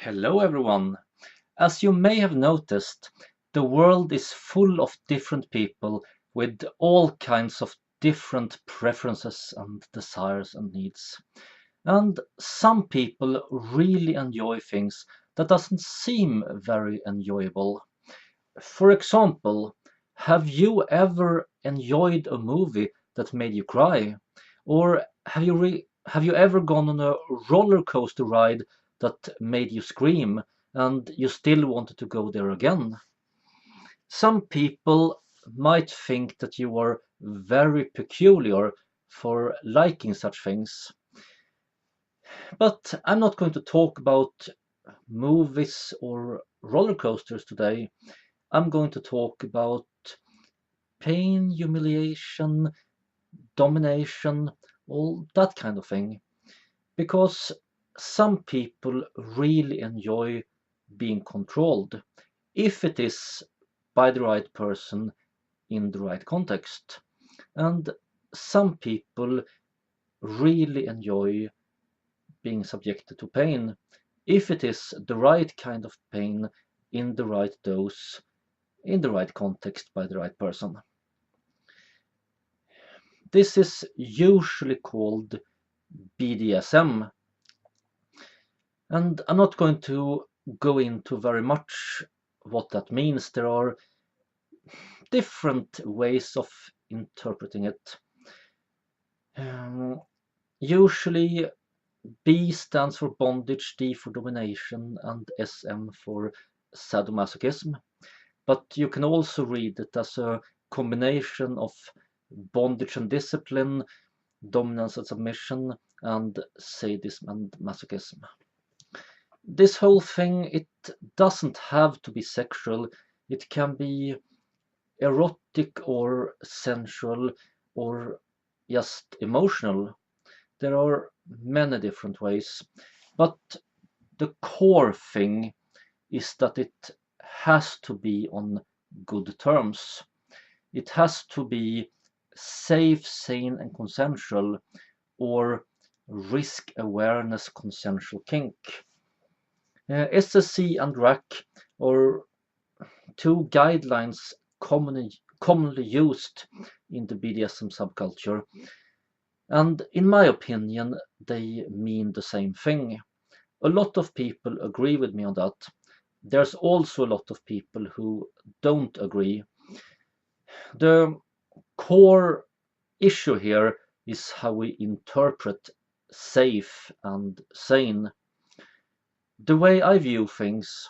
Hello everyone! As you may have noticed, the world is full of different people with all kinds of different preferences and desires and needs. And some people really enjoy things that doesn't seem very enjoyable. For example, have you ever enjoyed a movie that made you cry? Or have you ever gone on a roller coaster ride that made you scream and you still wanted to go there again? Some people might think that you are very peculiar for liking such things. But I'm not going to talk about movies or roller coasters today. I'm going to talk about pain, humiliation, domination, all that kind of thing. Because some people really enjoy being controlled if it is by the right person in the right context. And some people really enjoy being subjected to pain if it is the right kind of pain in the right dose, in the right context by the right person. This is usually called BDSM, and I'm not going to go into very much what that means. There are different ways of interpreting it. Usually B stands for bondage, D for domination, and SM for sadomasochism. But you can also read it as a combination of bondage and discipline, dominance and submission, and sadism and masochism. This whole thing, it doesn't have to be sexual. It can be erotic or sensual or just emotional. There are many different ways, but the core thing is that it has to be on good terms. It has to be safe, sane, and consensual, or risk awareness consensual kink. SSC and RAC are two guidelines commonly used in the BDSM subculture, and in my opinion, they mean the same thing. A lot of people agree with me on that. There's also a lot of people who don't agree. The core issue here is how we interpret safe and sane. The way I view things,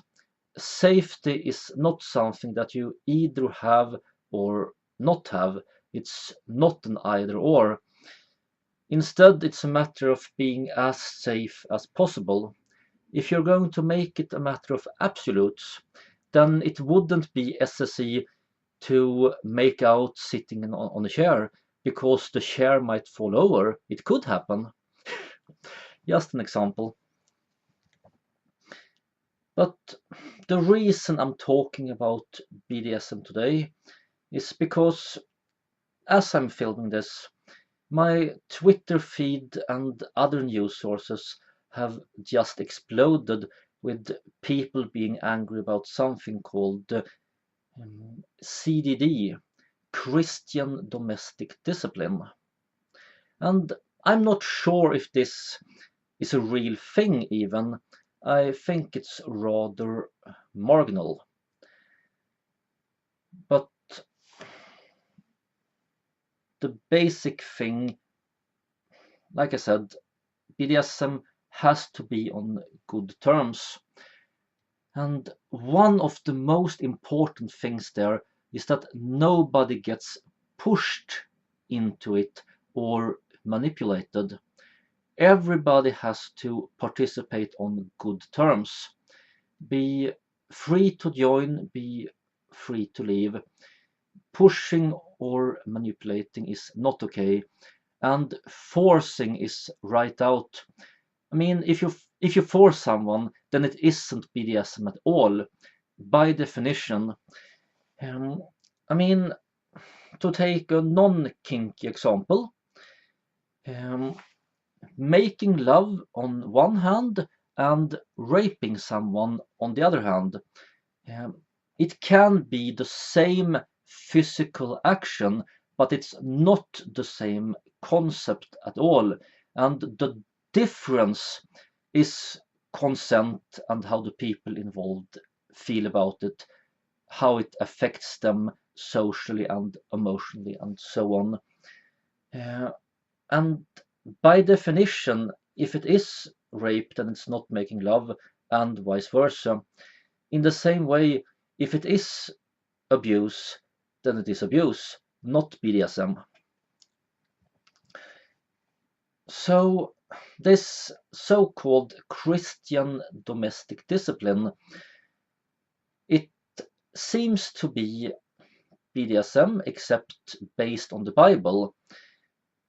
safety is not something that you either have or not have. It's not an either or. Instead, it's a matter of being as safe as possible. If you're going to make it a matter of absolutes, then it wouldn't be SSE to make out sitting on a chair, because the chair might fall over. It could happen. Just an example. But the reason I'm talking about BDSM today is because as I'm filming this, my Twitter feed and other news sources have just exploded with people being angry about something called CDD, Christian Domestic Discipline. And I'm not sure if this is a real thing even. I think it's rather marginal. But the basic thing, like I said, BDSM has to be on good terms. And one of the most important things there is that nobody gets pushed into it or manipulated. Everybody has to participate on good terms. Be free to join, be free to leave. Pushing or manipulating is not okay, and forcing is right out. I mean, if you force someone, then it isn't BDSM at all, by definition. Um, I mean, to take a non-kinky example, um, making love on one hand and raping someone, on the other hand, it can be the same physical action, but it's not the same concept at all. And the difference is consent and how the people involved feel about it, how it affects them socially and emotionally, and so on. Uh, and by definition, if it is rape, then it's not making love, and vice versa. In the same way, if it is abuse, then it is abuse, not BDSM. So, this so-called Christian domestic discipline, it seems to be BDSM, except based on the Bible.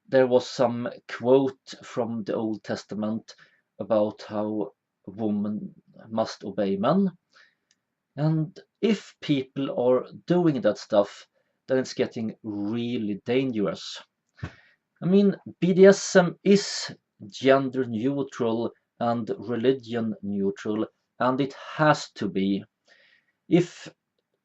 There was some quote from the Old Testament about how a woman must obey men. And if people are doing that stuff, then it's getting really dangerous. I mean, BDSM is gender neutral and religion neutral, and it has to be. If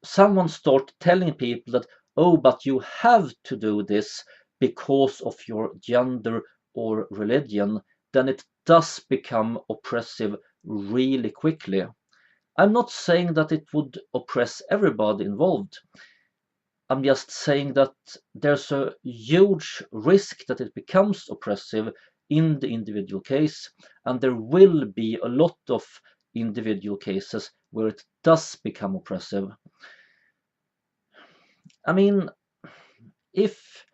someone starts telling people that, oh, but you have to do this because of your gender or religion, then it does become oppressive really quickly. I'm not saying that it would oppress everybody involved. I'm just saying that there's a huge risk that it becomes oppressive in the individual case, and there will be a lot of individual cases where it does become oppressive. I mean, if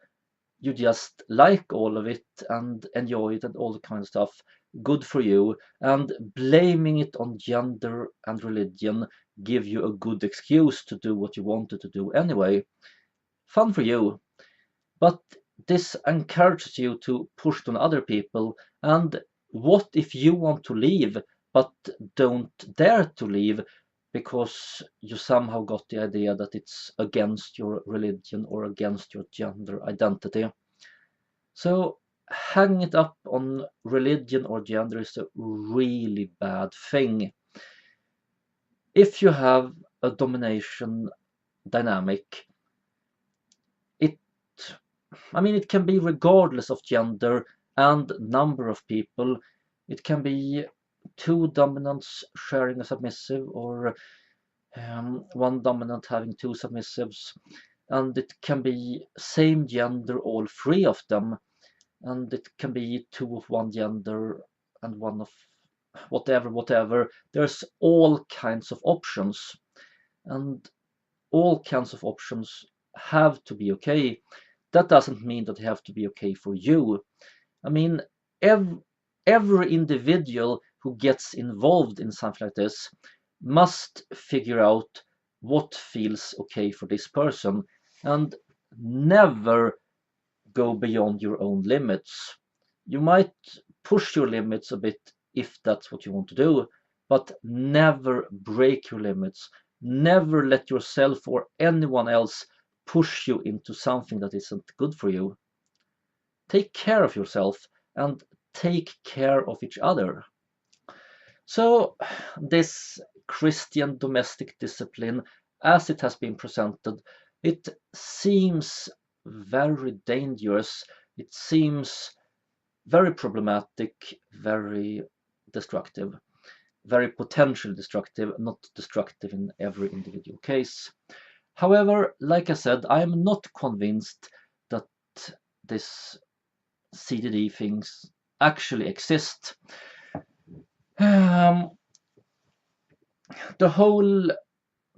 you just like all of it and enjoy it and all the kind of stuff, good for you. And blaming it on gender and religion give you a good excuse to do what you wanted to do anyway. Fun for you. But this encourages you to push it on other people. And what if you want to leave but don't dare to leave because you somehow got the idea that it's against your religion or against your gender identity? So hanging it up on religion or gender is a really bad thing. If you have a domination dynamic, it it can be regardless of gender and number of people. It can be two dominants sharing a submissive, or one dominant having two submissives, and it can be same gender, all three of them, and it can be two of one gender and one of whatever. There's all kinds of options, and all kinds of options have to be okay. That doesn't mean that they have to be okay for you. I mean, every individual who gets involved in something like this must figure out what feels okay for this person, and never go beyond your own limits. You might push your limits a bit if that's what you want to do, but never break your limits. Never let yourself or anyone else push you into something that isn't good for you. Take care of yourself and take care of each other. So, this Christian domestic discipline, as it has been presented, it seems very dangerous. It seems very problematic, very destructive, very potentially destructive, not destructive in every individual case. However, like I said, I am not convinced that this CDD things actually exist. The whole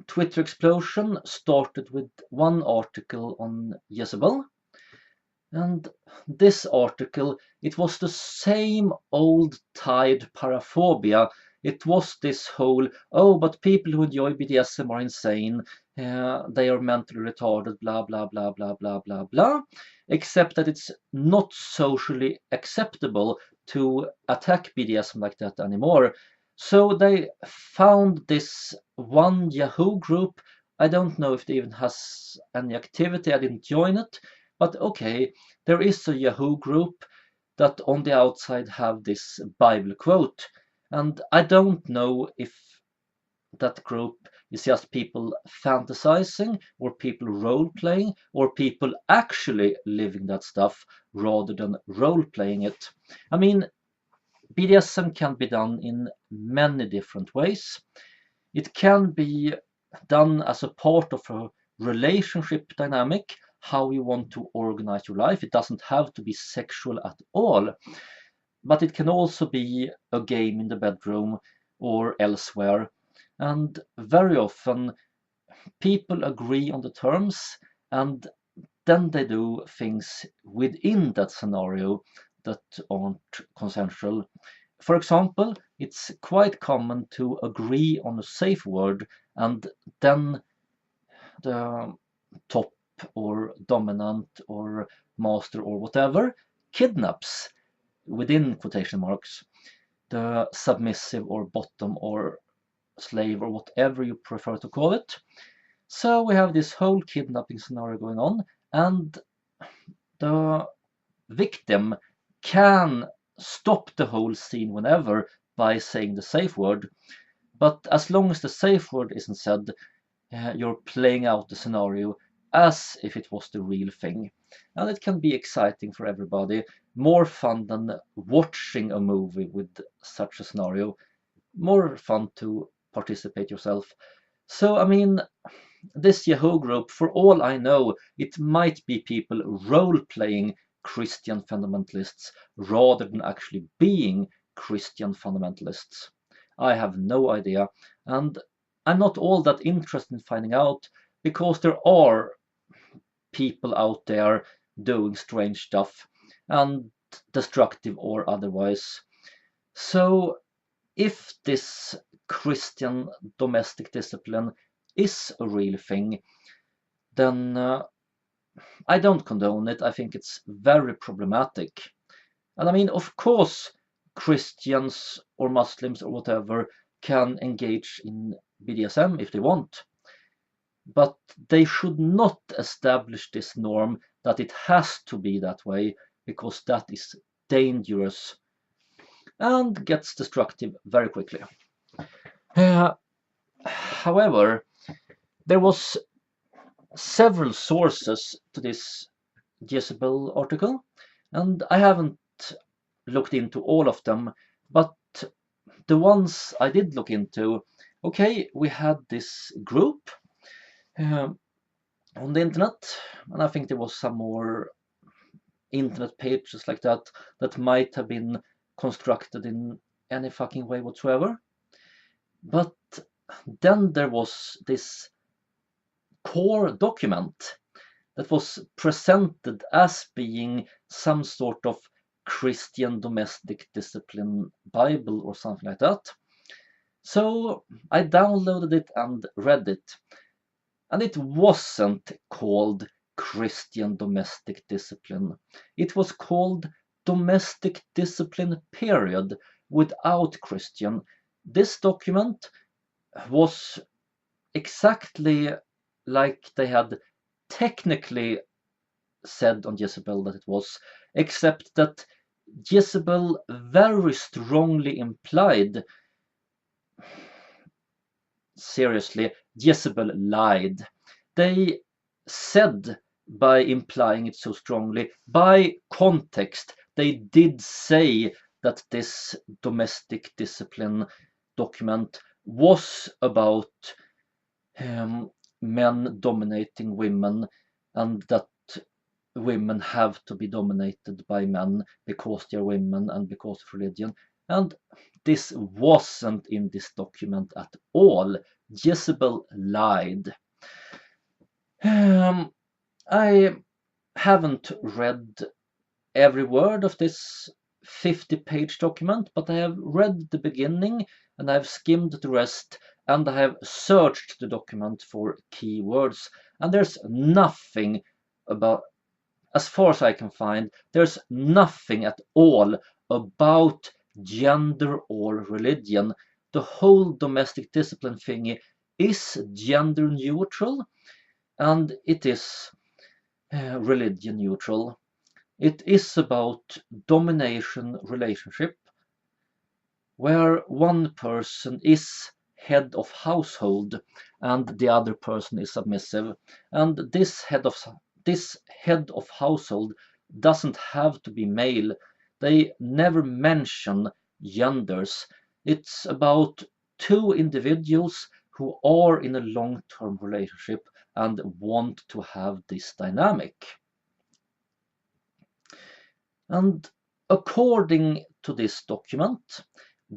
Twitter explosion started with one article on Jezebel, and this article, it was the same old tide paraphobia. It was this whole, oh, but people who enjoy BDSM are insane, they are mentally retarded, blah, blah, blah, blah, blah, blah, blah. Except that it's not socially acceptable to attack BDSM like that anymore. So they found this one Yahoo group. I don't know if it even has any activity, I didn't join it. But okay, there is a Yahoo group that on the outside have this Bible quote, And I don't know if that group is just people fantasizing, or people role-playing, or people actually living that stuff rather than role-playing it. I mean, BDSM can be done in many different ways. It can be done as a part of a relationship dynamic, how you want to organize your life. It doesn't have to be sexual at all, but it can also be a game in the bedroom or elsewhere. And very often people agree on the terms, and then they do things within that scenario that aren't consensual. For example, it's quite common to agree on a safe word, and then the top or dominant or master or whatever kidnaps, within quotation marks, the submissive or bottom or slave or whatever you prefer to call it. So we have this whole kidnapping scenario going on, and the victim can stop the whole scene whenever by saying the safe word. But as long as the safe word isn't said, you're playing out the scenario as if it was the real thing. And it can be exciting for everybody, more fun than watching a movie with such a scenario, more fun to participate yourself. So, I mean, this Yahoo group, for all I know, it might be people role-playing Christian fundamentalists rather than actually being Christian fundamentalists. I have no idea, and I'm not all that interested in finding out, because there are people out there doing strange stuff, and destructive or otherwise. So if this Christian domestic discipline is a real thing, then I don't condone it. I think it's very problematic. And I mean, of course, Christians or Muslims or whatever can engage in BDSM if they want, but they should not establish this norm that it has to be that way, because that is dangerous and gets destructive very quickly. However, there was several sources to this Jezebel article, and I haven't looked into all of them, but the ones I did look into, okay, we had this group um, on the internet, and I think there was some more internet pages like that that might have been constructed in any fucking way whatsoever. But then there was this core document that was presented as being some sort of Christian domestic discipline Bible or something like that. So I downloaded it and read it, and it wasn't called Christian domestic discipline. It was called domestic discipline period, without Christian. This document was exactly like they had technically said on Jezebel that it was, except that Jezebel very strongly implied, seriously, Jezebel lied. They said, by implying it so strongly, by context, they did say that this domestic discipline document was about men dominating women, and that women have to be dominated by men because they're women and because of religion. And this wasn't in this document at all. Jezebel lied. I haven't read every word of this 50-page document, but I have read the beginning and I've skimmed the rest, and I have searched the document for keywords, and there's nothing about, as far as I can find, there's nothing at all about gender or religion. The whole domestic discipline thingy is gender neutral, and it is religion neutral. It is about domination relationship, where one person is head of household and the other person is submissive. And this head of household doesn't have to be male. They never mention genders. It's about two individuals who are in a long-term relationship and want to have this dynamic. And according to this document,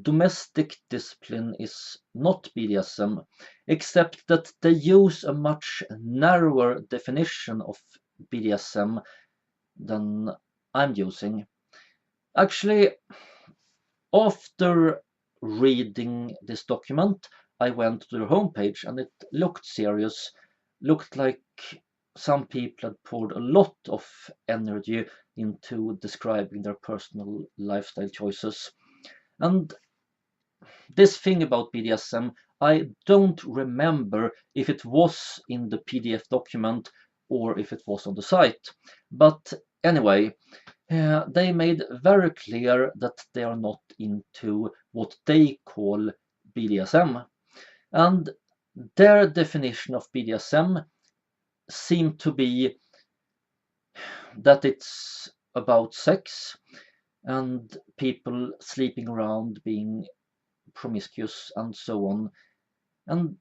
domestic discipline is not BDSM, except that they use a much narrower definition of BDSM than I'm using. Actually, after reading this document, I went to their homepage and it looked serious, looked like some people had poured a lot of energy into describing their personal lifestyle choices. And this thing about BDSM, I don't remember if it was in the PDF document or if it was on the site. But anyway, they made very clear that they are not into what they call BDSM. And their definition of BDSM seemed to be that it's about sex and people sleeping around, being promiscuous, and so on. And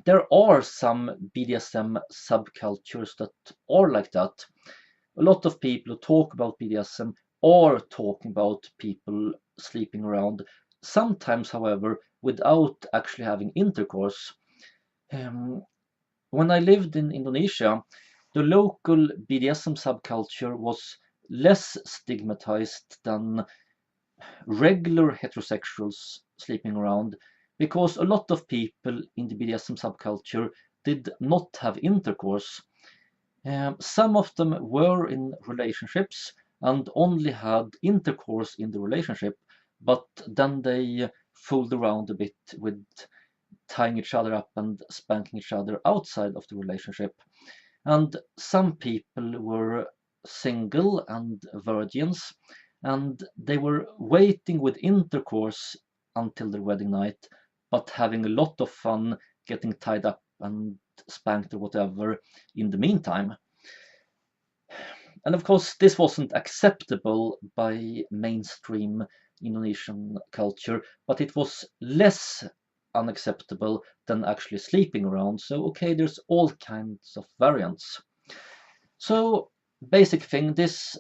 there are some BDSM subcultures that are like that. A lot of people who talk about BDSM are talking about people sleeping around, sometimes, however, without actually having intercourse. Um, when I lived in Indonesia, the local BDSM subculture was less stigmatized than regular heterosexuals sleeping around because a lot of people in the BDSM subculture did not have intercourse. Some of them were in relationships and only had intercourse in the relationship, but then they fooled around a bit with tying each other up and spanking each other outside of the relationship. And some people were single and virgins, and they were waiting with intercourse until their wedding night, but having a lot of fun getting tied up and spanked or whatever in the meantime. And of course, this wasn't acceptable by mainstream Indonesian culture, but it was less unacceptable than actually sleeping around. So, okay, there's all kinds of variants. So, basic thing, this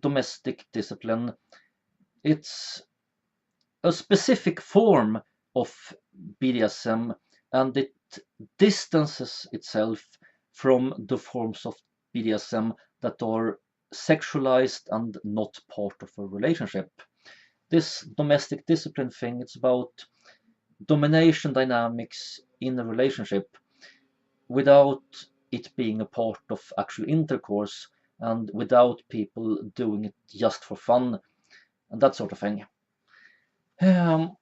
domestic discipline, it's a specific form of BDSM and it distances itself from the forms of BDSM that are sexualized and not part of a relationship. This domestic discipline thing, it's about domination dynamics in a relationship without it being a part of actual intercourse and without people doing it just for fun and that sort of thing. Um,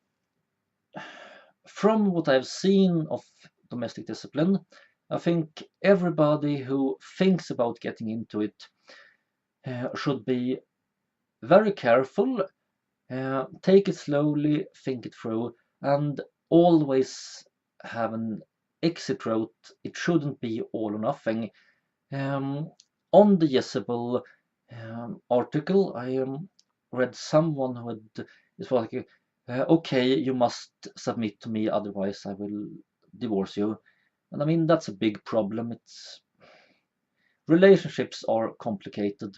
from what I've seen of domestic discipline, I think everybody who thinks about getting into it should be very careful, take it slowly, think it through, and always have an exit route. It shouldn't be all or nothing. On the Jezebel article, I read someone who had, it was like, okay, you must submit to me, otherwise I will divorce you. And I mean, that's a big problem. It's relationships are complicated.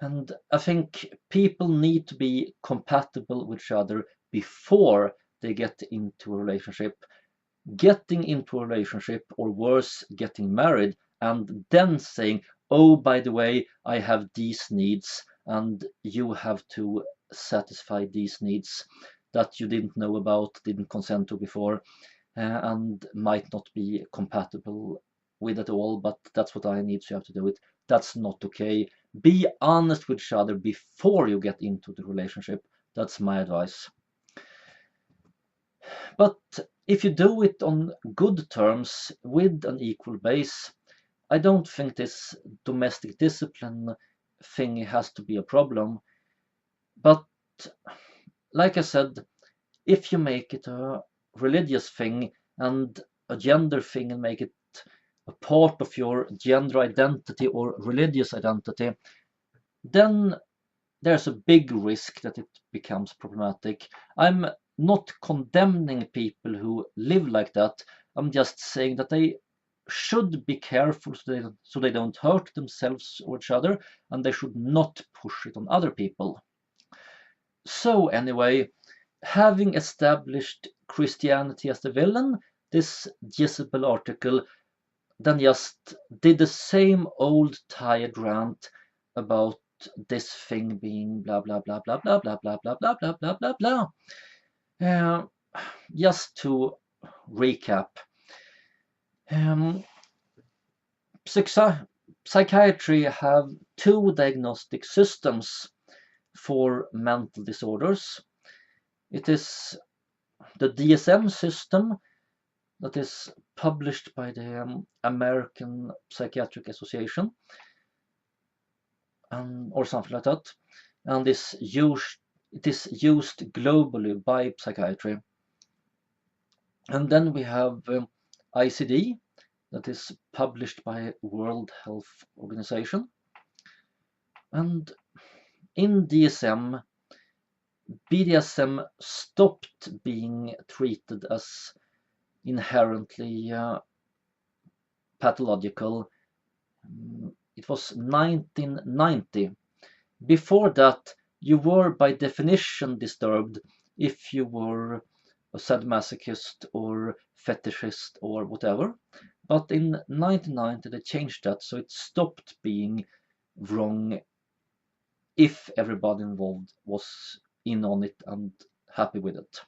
And I think people need to be compatible with each other before they get into a relationship. Getting into a relationship, or worse, getting married, and then saying, oh, by the way, I have these needs, and you have to satisfy these needs that you didn't know about, didn't consent to before, and might not be compatible with at all, but that's what I need, so you have to do it. That's not okay. Be honest with each other before you get into the relationship. That's my advice. But if you do it on good terms with an equal base, I don't think this domestic discipline thing has to be a problem. But like I said, If you make it a religious thing and a gender thing and make it a part of your gender identity or religious identity, then there's a big risk that it becomes problematic. I'm not condemning people who live like that. I'm just saying that they should be careful so they don't hurt themselves or each other, and they should not push it on other people. So anyway, having established Christianity as the villain, this Jezebel article then just did the same old tired rant about this thing being blah blah blah blah blah blah blah blah blah blah blah blah blah. Uh, just to recap, um, psychiatry have two diagnostic systems for mental disorders. It is the DSM system that is published by the American Psychiatric Association, or something like that, and it is used globally by psychiatry. And then we have ICD, that is published by World Health Organization. And in DSM, BDSM stopped being treated as inherently pathological. It was 1990. Before that, you were by definition disturbed if you were a sadomasochist or fetishist or whatever. But in 1990 they changed that, so it stopped being wrong if everybody involved was in on it and happy with it.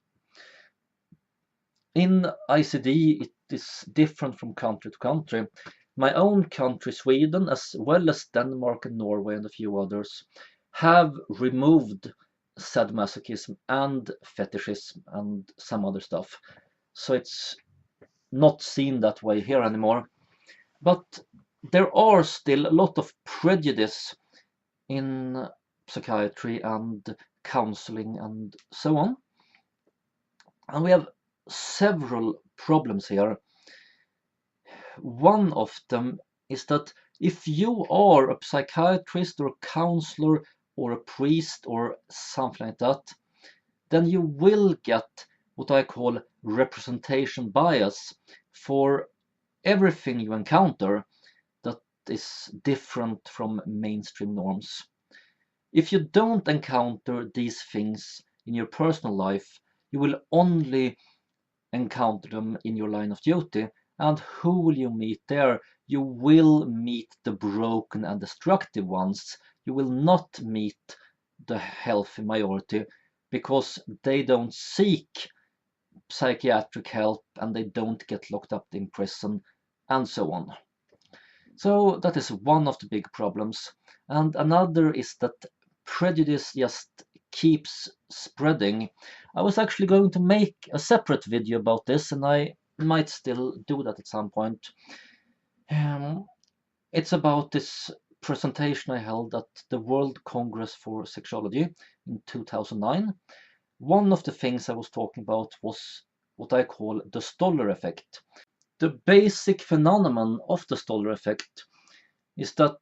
In ICD it is different from country to country. My own country, Sweden, as well as Denmark and Norway and a few others, have removed sadomasochism and fetishism and some other stuff. So it's not seen that way here anymore. But there are still a lot of prejudice in psychiatry and counseling and so on. And we have several problems here. One of them is that if you are a psychiatrist or a counselor or a priest or something like that, then you will get what I call representation bias for everything you encounter that is different from mainstream norms. If you don't encounter these things in your personal life, you will only encounter them in your line of duty. And who will you meet there? You will meet the broken and destructive ones. You will not meet the healthy majority, because they don't seek psychiatric help and they don't get locked up in prison and so on. So that is one of the big problems. And another is that prejudice just keeps spreading. I was actually going to make a separate video about this, and I might still do that at some point. It's about this presentation I held at the World Congress for Sexology in 2009. One of the things I was talking about was what I call the Stoller effect. The basic phenomenon of the Stoller effect is that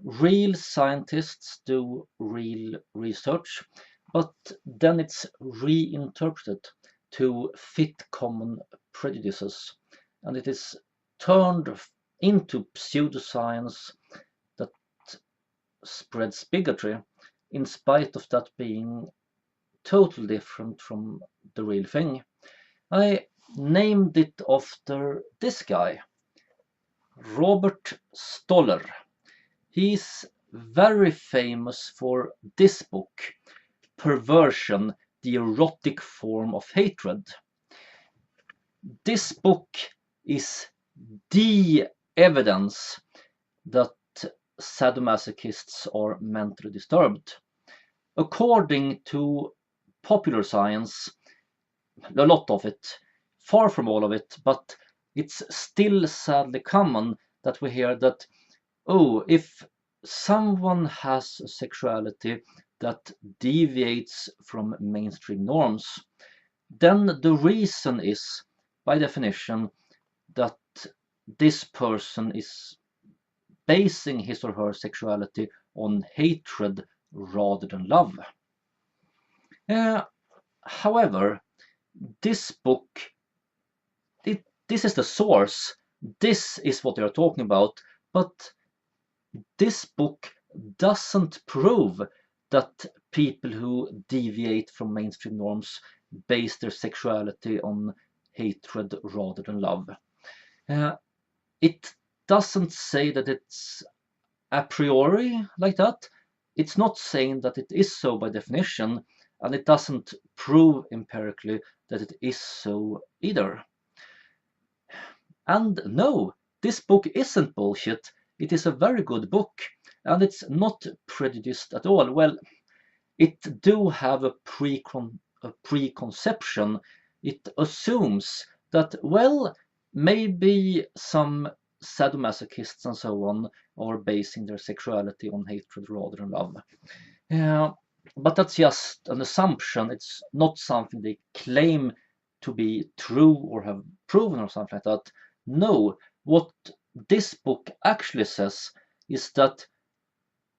real scientists do real research, but then it's reinterpreted to fit common prejudices, and it is turned into pseudoscience that spreads bigotry, in spite of that being totally different from the real thing. I named it after this guy, Robert Stoller. He's very famous for this book, Perversion, the Erotic Form of Hatred. This book is the evidence that sadomasochists are mentally disturbed. According to popular science, a lot of it, far from all of it, but it's still sadly common that we hear that, oh, if someone has a sexuality that deviates from mainstream norms, then the reason is, by definition, that this person is basing his or her sexuality on hatred rather than love. However, this book, this is the source, this is what they are talking about, but this book doesn't prove that people who deviate from mainstream norms base their sexuality on hatred rather than love. It doesn't say that it's a priori like that. It's not saying that it is so by definition, and it doesn't prove empirically that it is so either. And no, this book isn't bullshit. It is a very good book, and it's not prejudiced at all. Well, it do have a preconception. It assumes that, well, maybe some sadomasochists and so on are basing their sexuality on hatred rather than love. But that's just an assumption. It's not something they claim to be true or have proven or something like that. No, what this book actually says is that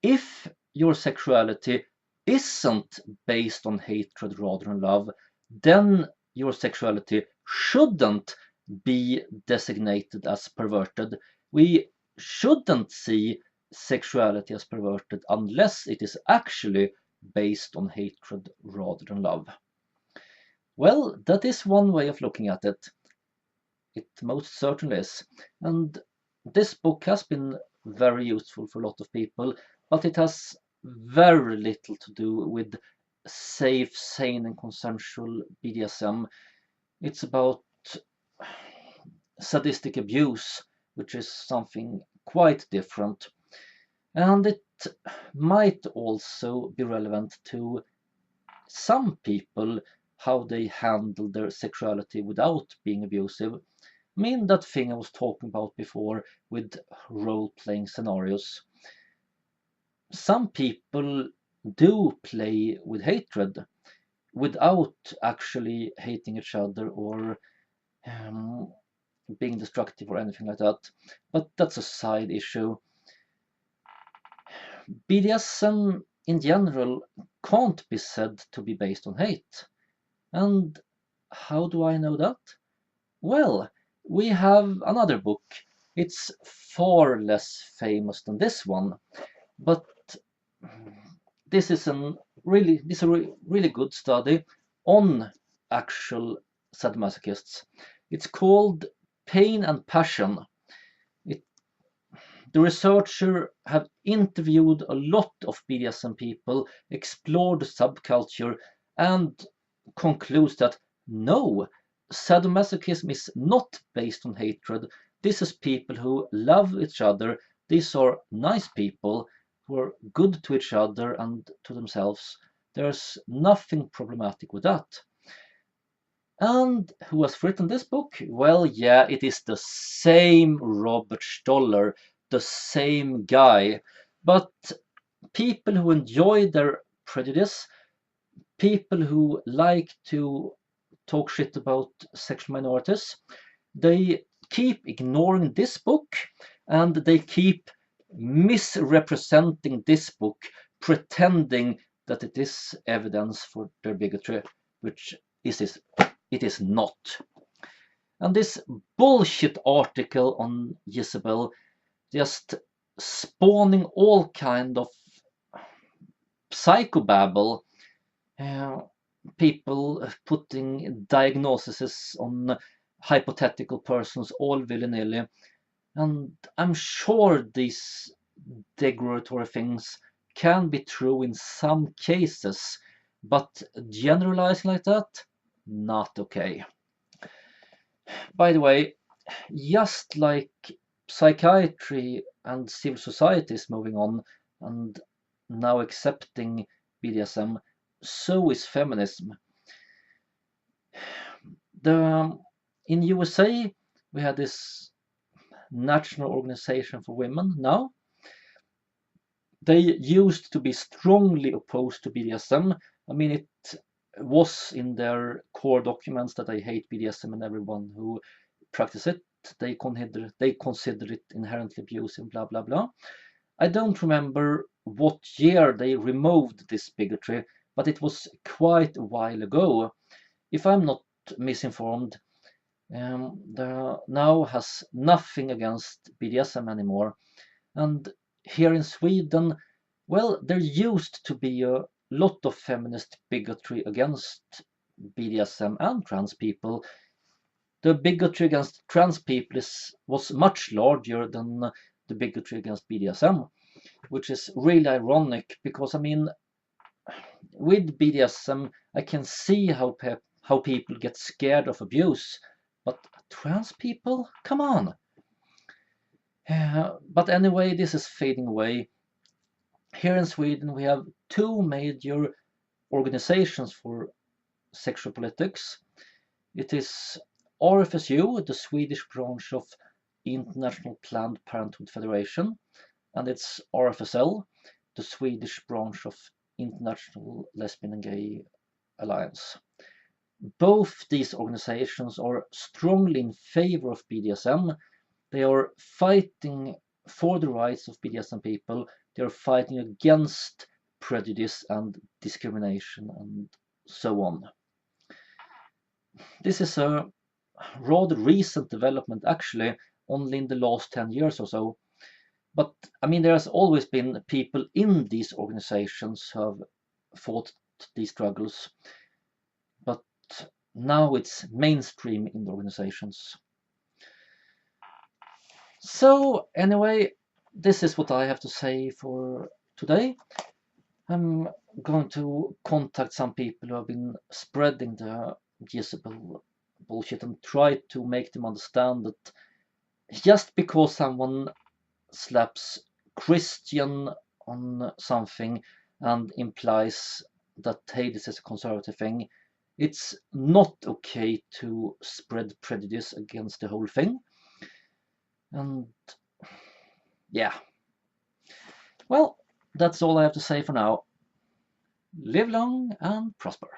if your sexuality isn't based on hatred rather than love, then your sexuality shouldn't be designated as perverted. We shouldn't see sexuality as perverted unless it is actually based on hatred rather than love. Well, that is one way of looking at it. It most certainly is. And this book has been very useful for a lot of people, but it has very little to do with safe, sane, and consensual BDSM. It's about sadistic abuse, which is something quite different. And it might also be relevant to some people how they handle their sexuality without being abusive. I mean, that thing I was talking about before with role-playing scenarios. Some people do play with hatred without actually hating each other or being destructive or anything like that. But that's a side issue. BDSM in general can't be said to be based on hate. And how do I know that? Well, we have another book. It's far less famous than this one, but this is a really good study on actual sadomasochists. It's called Pain and Passion. The researcher have interviewed a lot of BDSM people, explored the subculture, and concludes that no, sadomasochism is not based on hatred. This is people who love each other. These are nice people who are good to each other and to themselves. There's nothing problematic with that. And who has written this book? Well, yeah, it is the same Robert Stoller, the same guy. But people who enjoy their prejudice, people who like to talk shit about sexual minorities, they keep ignoring this book and they keep misrepresenting this book, pretending that it is evidence for their bigotry, which it is not. And this bullshit article on Jezebel just spawning all kind of psychobabble, people putting diagnoses on hypothetical persons all willy-nilly, and I'm sure these derogatory things can be true in some cases, but generalizing like that, not okay. By the way, just like psychiatry and civil society is moving on and now accepting BDSM, so is feminism. In USA, we had this National Organization for Women now. They used to be strongly opposed to BDSM. I mean, it was in their core documents that they hate BDSM and everyone who practice it. They consider it inherently abusive, blah blah blah. I don't remember what year they removed this bigotry, but it was quite a while ago. If I'm not misinformed, the now has nothing against BDSM anymore. And here in Sweden, well, there used to be a lot of feminist bigotry against BDSM and trans people. The bigotry against trans people was much larger than the bigotry against BDSM, which is really ironic because, I mean, with BDSM, I can see how people get scared of abuse, but trans people, come on. But anyway, this is fading away. Here in Sweden, we have two major organizations for sexual politics. It is RFSU, the Swedish branch of International Planned Parenthood Federation, and it's RFSL, the Swedish branch of International Lesbian and Gay Alliance. Both these organizations are strongly in favor of BDSM. They are fighting for the rights of BDSM people. They are fighting against prejudice and discrimination and so on. This is a rather recent development, actually, only in the last 10 years or so. But I mean, there has always been people in these organizations who have fought these struggles. But now it's mainstream in the organizations. So anyway, this is what I have to say for today. I'm going to contact some people who have been spreading the Jezebel bullshit and try to make them understand that just because someone slaps Christian on something and implies that hey, this is a conservative thing, it's not okay to spread prejudice against the whole thing. And yeah, well, that's all I have to say for now. Live long and prosper.